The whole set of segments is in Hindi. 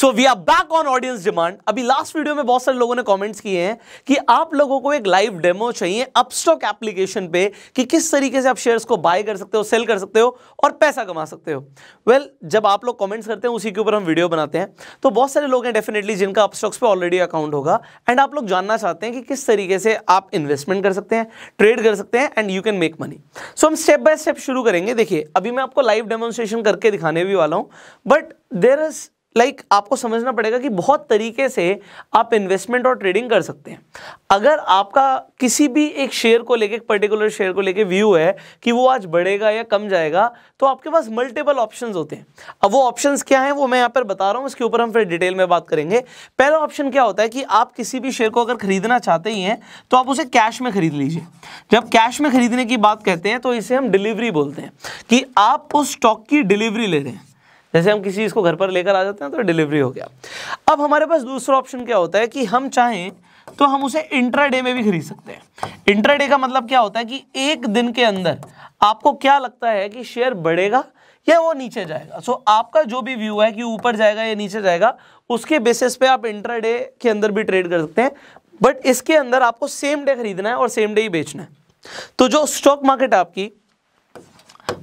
So we are back on audience demand. अभी लास्ट वीडियो में बहुत सारे लोगों ने कमेंट्स किए हैं कि आप लोगों को एक लाइव डेमो चाहिए अपस्टॉक एप्लीकेशन पे कि किस तरीके से आप शेयर्स को बाय कर सकते हो, सेल कर सकते हो और पैसा कमा सकते हो। वेल, जब आप लोग कमेंट्स करते हैं उसी के ऊपर हम वीडियो बनाते हैं, तो बहुत सारे लोग हैं डेफिनेटली जिनका अपस्टॉक्स पे ऑलरेडी अकाउंट होगा एंड आप लोग जानना चाहते हैं कि किस तरीके से आप इन्वेस्टमेंट कर सकते हैं, ट्रेड कर सकते हैं and you can make money. So हम स्टेप बाय स्टेप शुरू करेंगे। देखिए, अभी मैं आपको लाइव डेमोन्स्ट्रेशन करके दिखाने भी वाला हूं, बट देयर इज आपको समझना पड़ेगा कि बहुत तरीके से आप इन्वेस्टमेंट और ट्रेडिंग कर सकते हैं। अगर आपका किसी भी एक शेयर को लेके, एक पर्टिकुलर शेयर को लेके व्यू है कि वो आज बढ़ेगा या कम जाएगा, तो आपके पास मल्टीपल ऑप्शंस होते हैं। अब वो ऑप्शंस क्या हैं वो मैं यहाँ पर बता रहा हूँ, इसके ऊपर हम फिर डिटेल में बात करेंगे। पहला ऑप्शन क्या होता है कि आप किसी भी शेयर को अगर खरीदना चाहते ही हैं तो आप उसे कैश में खरीद लीजिए। जब कैश में खरीदने की बात कहते हैं तो इसे हम डिलीवरी बोलते हैं कि आप उस स्टॉक की डिलीवरी ले रहे हैं। जैसे हम किसी चीज़ को घर पर लेकर आ जाते हैं तो डिलीवरी हो गया। अब हमारे पास दूसरा ऑप्शन क्या होता है कि हम चाहें तो हम उसे इंट्राडे में भी खरीद सकते हैं। इंट्राडे का मतलब क्या होता है कि एक दिन के अंदर आपको क्या लगता है कि शेयर बढ़ेगा या वो नीचे जाएगा। सो आपका जो भी व्यू है कि ऊपर जाएगा या नीचे जाएगा, उसके बेसिस पे आप इंट्राडे के अंदर भी ट्रेड कर सकते हैं। बट इसके अंदर आपको सेम डे खरीदना है और सेम डे ही बेचना है। तो जो स्टॉक मार्केट आपकी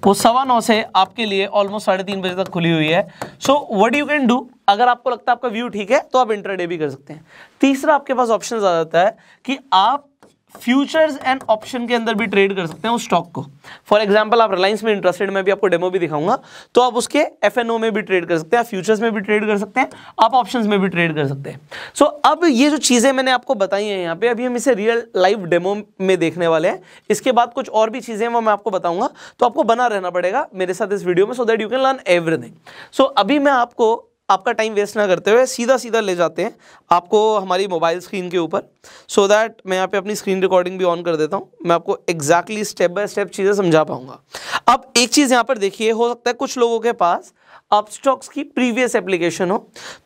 वो 9:15 से आपके लिए ऑलमोस्ट 3:30 बजे तक खुली हुई है। सो व्हाट यू कैन डू, अगर आपको लगता है आपका व्यू ठीक है तो आप इंट्राडे भी कर सकते हैं। तीसरा आपके पास ऑप्शन आ जाता है कि आप फ्यूचर्स एंड ऑप्शन के अंदर भी ट्रेड कर सकते हैं उस स्टॉक को। फॉर एग्जांपल, आप रिलायंस में इंटरेस्टेड, मैं भी आपको डेमो भी दिखाऊंगा, तो आप उसके एफएनओ में भी ट्रेड कर सकते हैं, आप फ्यूचर्स में भी ट्रेड कर सकते हैं, आप ऑप्शंस में भी ट्रेड कर सकते हैं। सो अब ये जो चीजें मैंने आपको बताई हैं यहाँ पे, अभी हम इसे रियल लाइव डेमो में देखने वाले हैं। इसके बाद कुछ और भी चीजें वो मैं आपको बताऊंगा, तो आपको बना रहना पड़ेगा मेरे साथ इस वीडियो में, so that you can learn everything. So अभी मैं आपको आपका टाइम वेस्ट ना करते हुए सीधा ले जाते हैं आपको हमारी मोबाइल स्क्रीन के ऊपर, सो दैट मैं यहाँ पे अपनी स्क्रीन रिकॉर्डिंग भी ऑन कर देता हूँ, मैं आपको एग्जैक्टली स्टेप बाय स्टेप चीज़ें समझा पाऊंगा। अब एक चीज़ यहाँ पर देखिए, हो सकता है कुछ लोगों के पास अपस्टॉक्स की प्रीवियस एप्लीकेशन हो,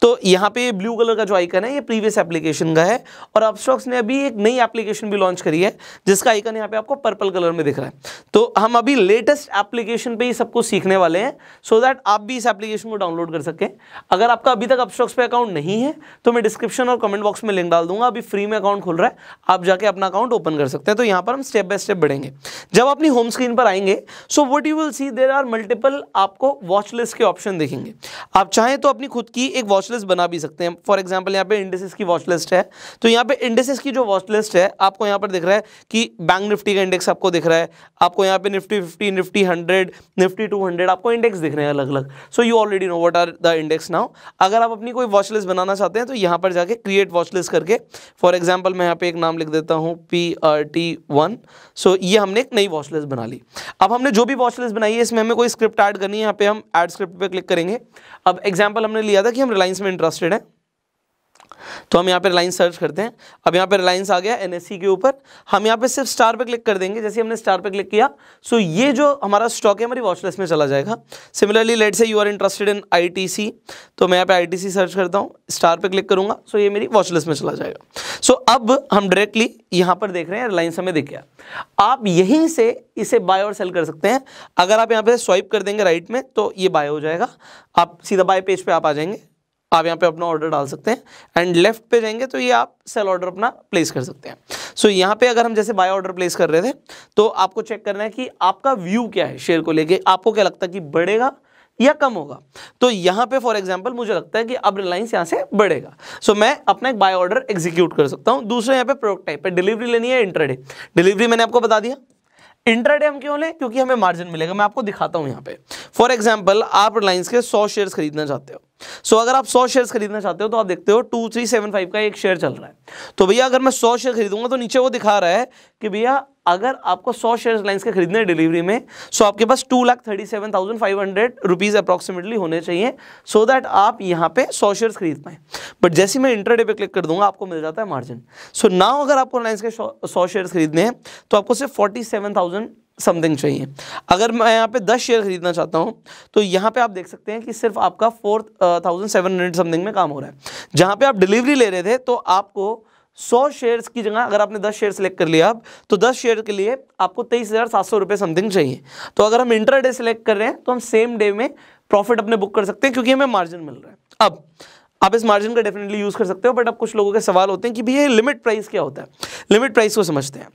तो यहाँ पे ये ब्लू कलर का जो आइकन है ये प्रीवियस एप्लीकेशन का है, और अपस्टॉक्स ने अभी एक नई एप्लीकेशन भी लॉन्च करी है जिसका आइकन यहाँ पे आपको पर्पल कलर में दिख रहा है। तो हम अभी लेटेस्ट एप्लीकेशन पे ही सब कुछ सीखने वाले हैं, सो दैट आप भी इस एप्लीकेशन को डाउनलोड कर सकें। अगर आपका अभी तक अपस्टॉक्स पे अकाउंट नहीं है तो मैं डिस्क्रिप्शन और कमेंट बॉक्स में लिंक डाल दूंगा, अभी फ्री में अकाउंट खुल रहा है, आप जाके अपना अकाउंट ओपन कर सकते हैं। तो यहाँ पर हम स्टेप बाय स्टेप बढ़ेंगे। जब अपनी होम स्क्रीन पर आएंगे, so what you will see, there are multiple आपको वॉच लिस्ट के ऑप्शन दिखेंगे। आप चाहें तो अपनी खुद की एक वॉच लिस्ट बना भी सकते हैं। फॉर एग्जांपल, यहाँ पे इंडेक्सेस की वॉच लिस्ट है, तो यहाँ पे इंडेक्सेस की जो वॉच लिस्ट है आपको यहाँ पर दिख रहा है कि बैंक निफ्टी का इंडेक्स आपको दिख रहा है, आपको यहाँ पे निफ्टी 50, निफ्टी 100, निफ्टी 200 आपको इंडेक्स दिख रहे हैं अलग अलग। So you already know what are the index now. अगर आप अपनी कोई वॉच लिस्ट बनाना चाहते हैं तो यहाँ पर जाके क्रिएट वॉच लिस्ट करके, फॉर एग्जाम्पल मैं यहाँ पे एक नाम लिख देता हूँ PRT1। सो ये हमने एक नई वॉच लिस्ट बना ली। अब हमने जो भी वॉच लिस्ट बनाई है इसमें हमें कोई स्क्रिप्ट ऐड करनी है, यहाँ पे हम ऐड स्क्रिप्ट पे क्लिक करेंगे। अब एग्जाम्पल हमने लिया था कि हम रिलायंस में इंटरेस्टेड हैं, तो हम यहाँ पे रिलायंस सर्च करते हैं। अब यहाँ पे रिलायंस आ गया NSE के ऊपर, हम यहाँ पे सिर्फ स्टार पे क्लिक कर देंगे। जैसे हमने स्टार पे क्लिक किया, सो ये जो हमारा स्टॉक है हमारी वॉच लिस्ट में चला जाएगा। Similarly let's say you are interested in ITC, तो मैं यहाँ पे ITC सर्च करता हूँ, स्टार पे क्लिक करूंगा, सो ये मेरी वॉच लिस्ट में चला जाएगा। सो अब हम डायरेक्टली यहाँ पर देख रहे हैं रिलायंस हमें दिख गया। आप यहीं से इसे बाय और सेल कर सकते हैं। अगर आप यहाँ पे स्वाइप कर देंगे राइट में तो ये बाय हो जाएगा, आप सीधा बाय पेज पे आप आ जाएंगे, आप यहाँ पे अपना ऑर्डर डाल सकते हैं एंड लेफ्ट पे जाएंगे तो ये आप सेल ऑर्डर अपना प्लेस कर सकते हैं। सो यहाँ पे अगर हम जैसे बाय ऑर्डर प्लेस कर रहे थे तो आपको चेक करना है कि आपका व्यू क्या है शेयर को लेके, आपको क्या लगता है कि बढ़ेगा या कम होगा। तो यहाँ पे फॉर एग्जांपल मुझे लगता है कि अब रिलायंस यहाँ से बढ़ेगा, सो मैं अपना एक बाय ऑर्डर एग्जीक्यूट कर सकता हूँ। दूसरे यहाँ पे प्रोडक्ट टाइप पे डिलीवरी लेनी है, इंट्राडे। डिलीवरी मैंने आपको बता दिया। इंट्राडे हम क्यों लें, क्योंकि हमें मार्जिन मिलेगा। मैं आपको दिखाता हूं यहाँ पे। फॉर एग्जांपल, आप रिलायंस के 100 शेयर्स खरीदना चाहते हो। सो अगर आप 100 शेयर्स खरीदना चाहते हो तो आप देखते हो 2375 का एक शेयर चल रहा है। तो भैया अगर मैं 100 शेयर खरीदूंगा तो नीचे वो दिखा रहा है कि भैया अगर आपको 100 शेयर रिलायंस के खरीदने हैं डिलीवरी में, सो आपके पास 2,37,500 रुपीज़ अप्रॉक्सीमेटली होने चाहिए, सो दैट आप यहाँ पे 100 शेयर्स खरीद पाएं। बट जैसे मैं इंट्राडे पे क्लिक कर दूंगा आपको मिल जाता है मार्जिन। सो नाउ अगर आपको रिलायंस के 100 शेयर्स खरीदने हैं तो आपको सिर्फ 47,000 समथिंग चाहिए। अगर मैं यहाँ पे 10 शेयर खरीदना चाहता हूँ तो यहाँ पे आप देख सकते हैं कि सिर्फ आपका 4,700 समथिंग में काम हो रहा है। जहाँ पे आप डिलीवरी ले रहे थे तो आपको 100 शेयर्स की जगह अगर आपने 10 शेयर सेलेक्ट कर लिया अब, तो 10 शेयर के लिए आपको 23,700 रुपये समथिंग चाहिए। तो अगर हम इंट्राडे सेलेक्ट कर रहे हैं तो हम सेम डे में प्रॉफिट अपने बुक कर सकते हैं क्योंकि हमें मार्जिन मिल रहा है। अब आप इस मार्जिन का डेफिनेटली यूज कर सकते हो, बट अब कुछ लोगों के सवाल होते हैं कि भैया लिमिट प्राइस क्या होता है। लिमिट प्राइस को समझते हैं।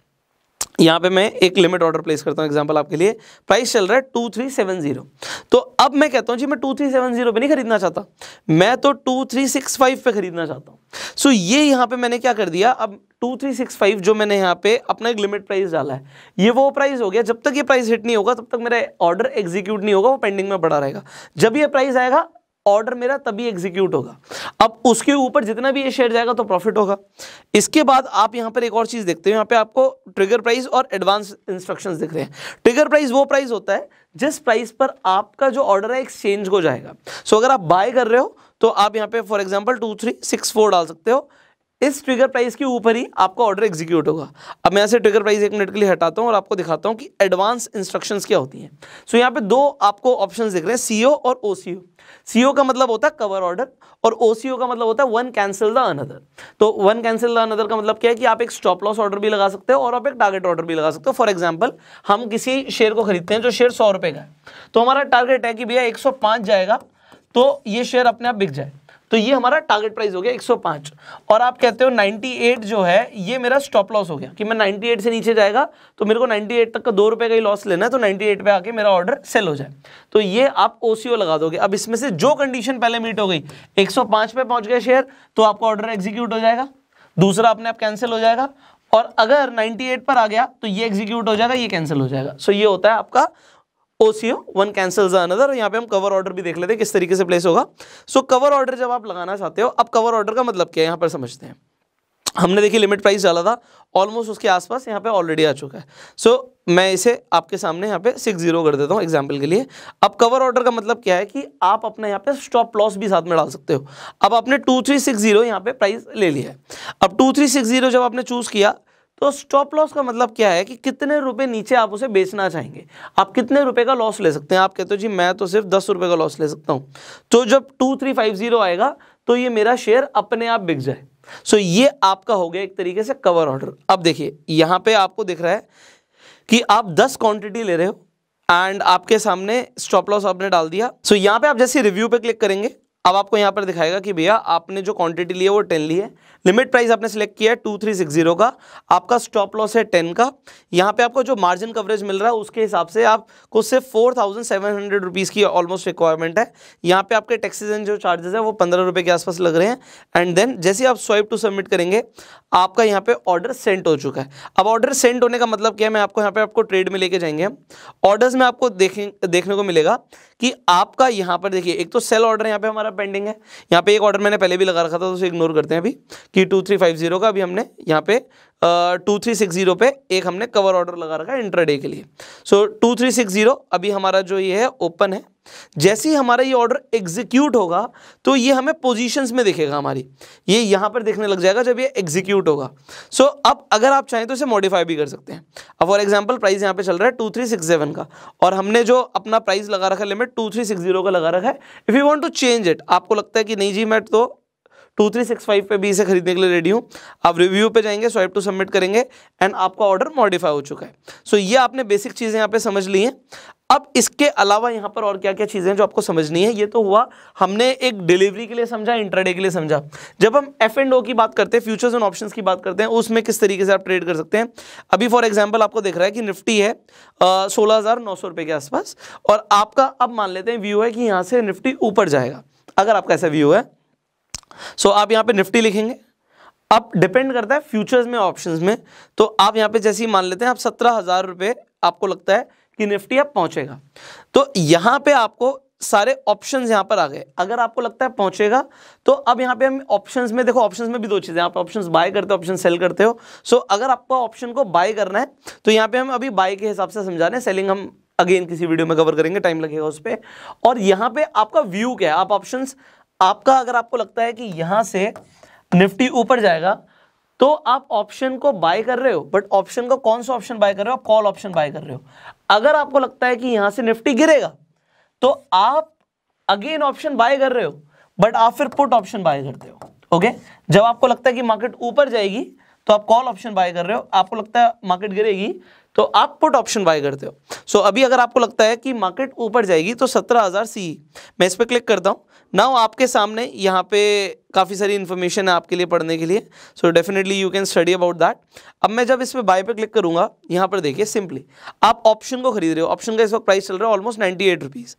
यहाँ पे मैं एक लिमिट ऑर्डर प्लेस करता हूँ एग्जांपल आपके लिए, प्राइस चल रहा है 2370। तो अब मैं कहता हूँ जी मैं 2370 पे नहीं खरीदना चाहता, मैं तो 2365 पे खरीदना चाहता हूँ। सो ये यहाँ पे मैंने क्या कर दिया, अब 2365 जो मैंने यहाँ पे अपना एक लिमिट प्राइस डाला है, ये वो प्राइस हो गया। जब तक ये प्राइस हिट नहीं होगा तब तक मेरा ऑर्डर एग्जीक्यूट नहीं होगा, वो पेंडिंग में पड़ा रहेगा। जब ये प्राइस आएगा ऑर्डर मेरा तभी एग्जीक्यूट होगा। अब उसके ऊपर जितना भी ये शेयर जाएगा तो प्रॉफिट होगा। इसके बाद आप यहाँ पर एक और चीज देखते हो, यहाँ पे आपको ट्रिगर प्राइस और एडवांस इंस्ट्रक्शंस दिख रहे हैं। ट्रिगर प्राइस वो प्राइस होता है जिस प्राइस पर आपका जो ऑर्डर है एक्सचेंज हो जाएगा। सो अगर आप बाय कर रहे हो तो आप यहाँ पे फॉर एग्जांपल 2364 डाल सकते हो, इस ट्रिगर प्राइस के ऊपर ही आपका ऑर्डर एग्जीक्यूट होगा। अब मैं ऐसे ट्रिगर प्राइस एक मिनट के लिए हटाता हूं और आपको दिखाता हूं कि एडवांस इंस्ट्रक्शंस क्या होती हैं। सो यहाँ पे दो आपको ऑप्शंस दिख रहे हैं, सीओ और ओसीओ। सीओ का मतलब होता है कवर ऑर्डर और ओसीओ का मतलब होता है वन कैंसिल द अनदर। तो वन कैंसिल द अनदर का मतलब क्या है कि आप एक स्टॉप लॉस ऑर्डर भी लगा सकते हो और आप एक टारगेट ऑर्डर भी लगा सकते हो। फॉर एग्जांपल हम किसी शेयर को खरीदते हैं जो शेयर 100 रुपए का है, तो हमारा टारगेट है कि भैया 105 जाएगा तो ये शेयर अपने आप बिक जाए, तो ये हमारा टारगेट प्राइस हो गया 105। और आप कहते हो 98 जो है ये मेरा स्टॉप लॉस हो गया कि मैं 98 से नीचे जाएगा तो मेरे को 98 तक का 2 रुपए का ही लॉस लेना है, तो 98 पे आके मेरा ऑर्डर सेल हो जाए, तो ये आप ओसीओ लगा दोगे। अब इसमें से जो कंडीशन पहले मीट हो गई, 105 पे पहुंच गए शेयर तो आपका ऑर्डर एग्जीक्यूट हो जाएगा, दूसरा अपने आप कैंसिल हो जाएगा, और अगर 98 पर आ गया तो ये एग्जीक्यूट हो जाएगा, ये कैंसिल हो जाएगा। सो ये होता है आपका ओसीओ, वन कैंसिल्स अनदर। यहाँ पे हम कवर ऑर्डर भी देख लेते हैं किस तरीके से प्लेस होगा। सो कवर ऑर्डर जब आप लगाना चाहते हो, अब कवर ऑर्डर का मतलब क्या है यहाँ पर समझते हैं। हमने देखिए लिमिट प्राइस डाला था, ऑलमोस्ट उसके आसपास यहाँ पे ऑलरेडी आ चुका है। सो मैं इसे आपके सामने यहाँ पे 60 कर देता हूँ एग्जाम्पल के लिए। अब कवर ऑर्डर का मतलब क्या है कि आप अपने यहाँ पे स्टॉप लॉस भी साथ में डाल सकते हो। अब आपने 2360 यहाँ पे प्राइस ले लिया है। अब 2360 जब आपने चूज किया तो स्टॉप लॉस का मतलब क्या है कि कितने रुपए नीचे आप उसे बेचना चाहेंगे, आप कितने रुपए का लॉस ले सकते हैं। आप कहते हो जी मैं तो सिर्फ 10 रुपए का लॉस ले सकता हूं, तो जब 2350 आएगा तो ये मेरा शेयर अपने आप बिक जाए। सो ये आपका हो गया एक तरीके से कवर ऑर्डर। अब देखिए यहाँ पे आपको दिख रहा है कि आप 10 क्वांटिटी ले रहे हो एंड आपके सामने स्टॉप लॉस आपने डाल दिया। सो यहाँ पे आप जैसे रिव्यू पे क्लिक करेंगे, अब आपको यहाँ पर दिखाएगा कि भैया आपने जो क्वांटिटी ली है वो 10 ली है, लिमिट प्राइस आपने सिलेक्ट किया है 2360 का, आपका स्टॉप लॉस है 10 का। यहाँ पे आपको जो मार्जिन कवरेज मिल रहा है उसके हिसाब से आपको सिर्फ 4700 रुपीज़ की ऑलमोस्ट रिक्वायरमेंट है। यहाँ पे आपके टैक्सेस एंड जो चार्जेस है वो 15 रुपये के आसपास लग रहे हैं। एंड देन जैसे आप स्वाइप टू सबमिट करेंगे आपका यहाँ पे ऑर्डर सेंड हो चुका है। अब ऑर्डर सेंड होने का मतलब क्या है, मैं आपको यहाँ पे आपको ट्रेड में लेके जाएंगे हम। ऑर्डर्स में आपको देखने को मिलेगा कि आपका यहाँ पर देखिए एक तो सेल ऑर्डर यहाँ पे हमारा पेंडिंग है। यहाँ पे एक ऑर्डर मैंने पहले भी लगा रखा था तो उसे इग्नोर करते हैं अभी कि 2350 का, अभी हमने यहाँ पे 2360 पे एक हमने कवर ऑर्डर लगा रखा है इंट्राडे के लिए। सो 2360 अभी हमारा जो ये है ओपन है। जैसे ही हमारा ये ऑर्डर एग्जीक्यूट होगा तो ये हमें पोजीशंस में दिखेगा, हमारी ये यहाँ पर देखने लग जाएगा जब ये एग्जीक्यूट होगा। सो अब अगर आप चाहें तो इसे मॉडिफाई भी कर सकते हैं। अब फॉर एग्जांपल प्राइस यहाँ पे चल रहा है 2367 का और हमने जो अपना प्राइस लगा रखा है लिमिट 2360 का लगा रखा है। If you want to change it, आपको लगता है कि नहीं जी मैं तो 2365 पे भी इसे खरीदने के लिए रेडी हूं, आप रिव्यू पे जाएंगे, स्वाइप टू सबमिट करेंगे एंड आपका ऑर्डर मॉडिफाई हो चुका है। सो ये आपने बेसिक चीजें यहाँ पे समझ ली हैं। अब इसके अलावा यहाँ पर और क्या क्या चीजें जो आपको समझनी है, ये तो हुआ हमने एक डिलीवरी के लिए समझा, इंट्राडे के लिए समझा। जब हम F&O की बात करते हैं, फ्यूचर्स एंड ऑप्शंस की बात करते हैं, उसमें किस तरीके से आप ट्रेड कर सकते हैं। अभी फॉर एग्जांपल आपको दिख रहा है कि निफ्टी है 16,900 रुपए के आसपास और आपका अब मान लेते हैं व्यू है कि यहाँ से निफ्टी ऊपर जाएगा। अगर आपका ऐसा व्यू है सो आप यहाँ पे निफ्टी लिखेंगे। अब डिपेंड करता है फ्यूचर्स में ऑप्शंस में, तो आप यहाँ पे जैसे ही मान लेते हैं आप 17,000 रुपए आपको लगता है कि निफ्टी अब पहुंचेगा, तो यहाँ पे आपको सारे ऑप्शंस यहाँ पर आ गए। अगर आपको लगता है पहुंचेगा तो अब यहाँ पे हम ऑप्शंस में देखो, ऑप्शंस में भी दो चीजें, आप ऑप्शंस बाय करते हो, ऑप्शन सेल करते हो। सो अगर आपको ऑप्शन को बाय करना है तो यहाँ पे हम अभी बाय के हिसाब से समझा रहे हैं, सेलिंग हम अगेन किसी वीडियो में कवर करेंगे, टाइम लगेगा उस पर। और यहाँ पे आपका व्यू क्या है, आप ऑप्शंस आपका अगर आपको लगता है कि यहां से निफ्टी ऊपर जाएगा तो आप ऑप्शन को बाय कर रहे हो, बट ऑप्शन का कौन सा ऑप्शन बाय कर रहे हो, कॉल ऑप्शन बाय कर रहे हो। अगर आपको लगता है कि यहां से निफ्टी गिरेगा तो आप अगेन ऑप्शन बाय कर रहे हो, बट आप फिर पुट ऑप्शन बाय करते हो। ओके, जब आपको लगता है कि मार्केट ऊपर जाएगी तो आप कॉल ऑप्शन बाय कर रहे हो, आपको लगता है मार्केट गिरेगी तो आप पुट ऑप्शन बाय करते हो। सो अभी अगर आपको लगता है कि मार्केट ऊपर जाएगी तो 17,000 सी, मैं इस पर क्लिक करता हूँ। नाउ आपके सामने यहाँ पे काफ़ी सारी इन्फॉर्मेशन है आपके लिए पढ़ने के लिए, so definitely you can study about that. अब मैं जब इस पे बाय पे क्लिक करूँगा, यहाँ पर देखिए सिंपली आप ऑप्शन को खरीद रहे हो। ऑप्शन का इस वक्त प्राइस चल रहा है ऑलमोस्ट 98 रुपीज़।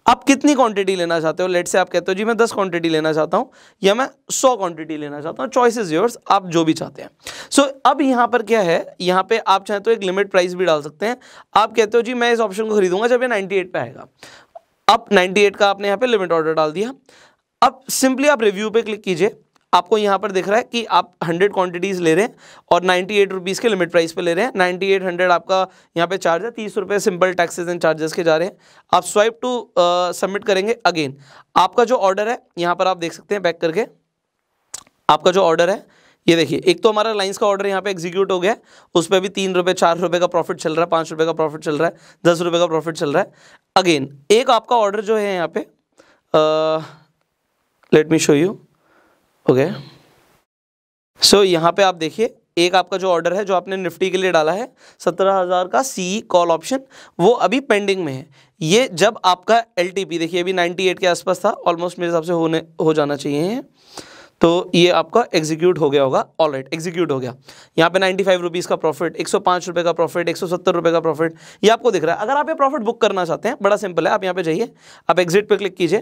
आप कितनी क्वांटिटी लेना चाहते हो? लेट से आप कहते हो जी मैं 10 क्वांटिटी लेना चाहता हूँ या मैं 100 क्वांटिटी लेना चाहता हूँ, चॉइस इज योर्स, आप जो भी चाहते हैं। सो अब यहाँ पर क्या है, यहाँ पे आप चाहें तो एक लिमिट प्राइस भी डाल सकते हैं। आप कहते हो जी मैं इस ऑप्शन को खरीदूंगा जब ये 98 पे आएगा। अब 98 का आपने यहाँ पे लिमिट ऑर्डर डाल दिया। अब सिंपली आप रिव्यू पे क्लिक कीजिए, आपको यहाँ पर दिख रहा है कि आप 100 क्वांटिटीज़ ले रहे हैं और 98 रुपीज़ के लिमिट प्राइस पे ले रहे हैं। 9800 आपका यहाँ पे चार्ज है, 30 रुपये सिंपल टैक्सेस एंड चार्जेस के जा रहे हैं। आप स्वाइप टू सबमिट करेंगे। अगेन आपका जो ऑर्डर है यहाँ पर आप देख सकते हैं, बैक करके आपका जो ऑर्डर है ये देखिए, एक तो हमारा लाइंस का ऑर्डर यहाँ पे एग्जीक्यूट हो गया, उस पर भी 3 रुपये 4 रुपये का प्रॉफिट चल रहा है, 5 रुपये का प्रॉफिट चल रहा है, 10 रुपये का प्रॉफिट चल रहा है। अगेन एक आपका ऑर्डर जो है यहाँ पे let me show you, okay. So यहाँ पे आप देखिए एक आपका जो ऑर्डर है जो आपने निफ्टी के लिए डाला है 17,000 का सी कॉल ऑप्शन, वो अभी पेंडिंग में है। ये जब आपका LTP देखिए अभी 98 के आसपास था, ऑलमोस्ट मेरे हिसाब से हो जाना चाहिए, तो ये आपका एग्जीक्यूट हो गया होगा। ऑलराइट, एग्जीक्यूट हो गया। यहाँ पे 95 रुपीज़ का प्रॉफिट, 105 रुपये का प्रॉफिट, 170 रुपये का प्रॉफिट, ये आपको दिख रहा है। अगर आप ये प्रॉफिट बुक करना चाहते हैं, बड़ा सिंपल है, आप यहाँ पे जाइए, आप एग्जिट पे क्लिक कीजिए,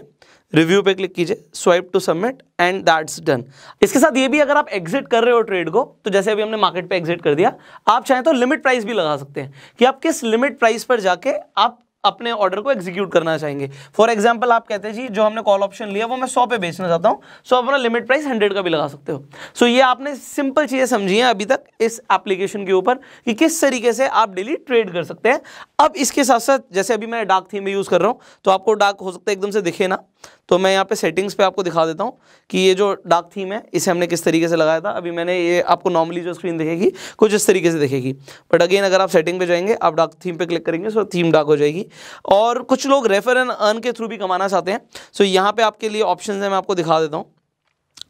रिव्यू पे क्लिक कीजिए, swipe to submit and that's done. इसके साथ ये भी अगर आप एग्जिट कर रहे हो ट्रेड को, तो जैसे अभी हमने मार्केट पे एग्जिट कर दिया, आप चाहें तो लिमिट प्राइस भी लगा सकते हैं कि आप किस लिमिट प्राइस पर जाके आप अपने ऑर्डर को एग्जीक्यूट करना चाहेंगे। फॉर एग्जांपल आप कहते हैं जी जो हमने कॉल ऑप्शन लिया वो मैं 100 पे बेचना चाहता हूं, सो अपना लिमिट प्राइस 100 का भी लगा सकते हो। सो ये आपने सिंपल चीजें समझी हैं अभी तक इस एप्लीकेशन के ऊपर कि किस तरीके से आप डेली ट्रेड कर सकते हैं। अब इसके साथ साथ जैसे अभी मैं डार्क थीम में यूज कर रहा हूं, तो आपको डार्क हो सकता है एकदम से दिखे ना, तो मैं यहाँ पे सेटिंग्स पे आपको दिखा देता हूँ कि ये जो डार्क थीम है इसे हमने किस तरीके से लगाया था। अभी मैंने ये आपको नॉर्मली जो स्क्रीन दिखेगी कुछ इस तरीके से दिखेगी, बट अगेन अगर आप सेटिंग पे जाएंगे, आप डार्क थीम पे क्लिक करेंगे, सो थीम डार्क हो जाएगी। और कुछ लोग रेफर एंड अर्न के थ्रू भी कमाना चाहते हैं, सो यहाँ पे आपके लिए ऑप्शन है, मैं आपको दिखा देता हूँ।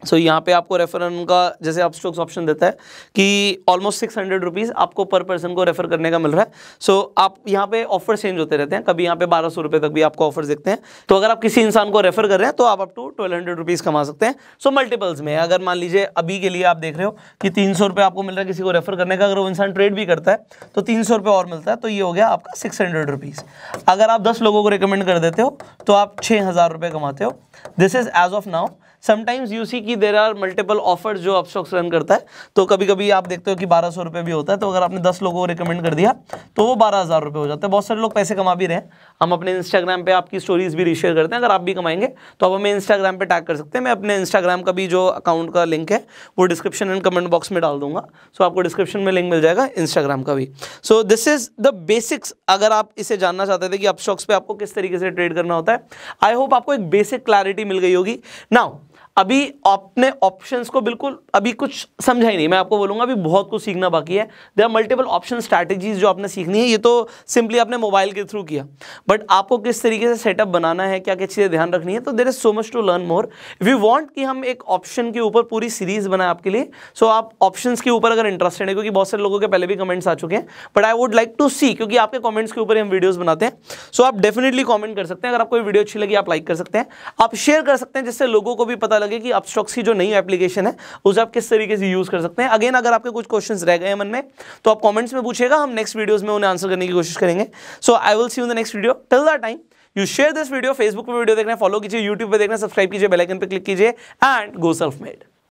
सो यहाँ पे आपको रेफर अर्न का जैसे अपस्टॉक्स ऑप्शन देता है कि ऑलमोस्ट 600 रुपीज़ आपको पर पर्सन को रेफर करने का मिल रहा है। सो आप यहाँ पे ऑफर चेंज होते रहते हैं, कभी यहाँ पे 1200 रुपये तक भी आपको ऑफर देखते हैं। तो अगर आप किसी इंसान को रेफर कर रहे हैं तो आप अप टू 1200 रुपीज़ कमा सकते हैं। सो मल्टीपल्स में अगर मान लीजिए अभी के लिए आप देख रहे हो कि 300 रुपये आपको मिल रहा है किसी को रेफर करने का, अगर वो इंसान ट्रेड भी करता है तो 300 रुपये और मिलता है, तो ये हो गया आपका 600 रुपीज़। अगर आप 10 लोगों को रिकमेंड कर देते हो तो आप 6000 रुपये कमाते हो। This is as of now. Sometimes you see कि देर आर मल्टीपल ऑफर्स जो अपस्टॉक्स रन करता है, तो कभी कभी आप देखते हो कि 1200 रुपये भी होता है। तो अगर आपने 10 लोगों को रिकमेंड कर दिया तो वो 12,000 रुपये हो जाते हैं। बहुत सारे लोग पैसे कमा भी रहे हैं। हम अपने इंस्टाग्राम पे आपकी स्टोरीज भी रीशेयर करते हैं, अगर आप भी कमाएंगे तो आप हमें इंस्टाग्राम पे टैग कर सकते हैं। मैं अपने इंस्टाग्राम का भी जो अकाउंट का लिंक है वो डिस्क्रिप्शन एंड कमेंट बॉक्स में डाल दूंगा, सो आपको डिस्क्रिप्शन में लिंक मिल जाएगा इंस्टाग्राम का भी। So this is the basics. अगर आप इसे जानना चाहते थे कि अपस्टॉक्स पे आपको किस तरीके से ट्रेड करना होता है, आई होप आपको एक बेसिक क्लैरिटी मिल गई होगी। नाउ अभी आपने ऑप्शंस को बिल्कुल अभी कुछ समझा ही नहीं, मैं आपको बोलूंगा अभी बहुत कुछ सीखना बाकी है। There are multiple option strategies जो आपने सीखनी है, ये तो सिंपली आपने मोबाइल के थ्रू किया, बट आपको किस तरीके से सेटअप बनाना है, क्या क्या चीज़ें ध्यान रखनी है, तो there is so much to learn more. If you want कि हम एक ऑप्शन के ऊपर पूरी सीरीज बनाए आपके लिए, सो आप ऑप्शंस के ऊपर अगर इंटरेस्टेड है, क्योंकि बहुत सारे लोगों के पहले भी कमेंट्स आ चुके हैं, but I would like to see, क्योंकि आपके कमेंट्स के ऊपर ही हम वीडियोस बनाते हैं। सो आप डेफिनेटली कमेंट कर सकते हैं। अगर आपको वीडियो अच्छी लगी आप लाइक कर सकते हैं, आप शेयर कर सकते हैं, जिससे लोगों को भी पता लगे कि अपस्टॉक्स की जो नई एप्लीकेशन है उसे आप किस तरीके से यूज कर सकते हैं। अगेन अगर आपके कुछ क्वेश्चंस रह गए मन में तो आप कमेंट्स में पूछिएगा, हम नेक्स्ट वीडियोस में उन्हें आंसर करने की कोशिश करेंगे। So I will see you in the next video. Till that time you share this video, Facebook पे वीडियो देखना है, फॉलो कीजिए, यूट्यूब पे देखना है, सब्सक्राइब कीजिए, बेल आइकन पे क्लिक कीजिए एंड गो सेल्फ मेड।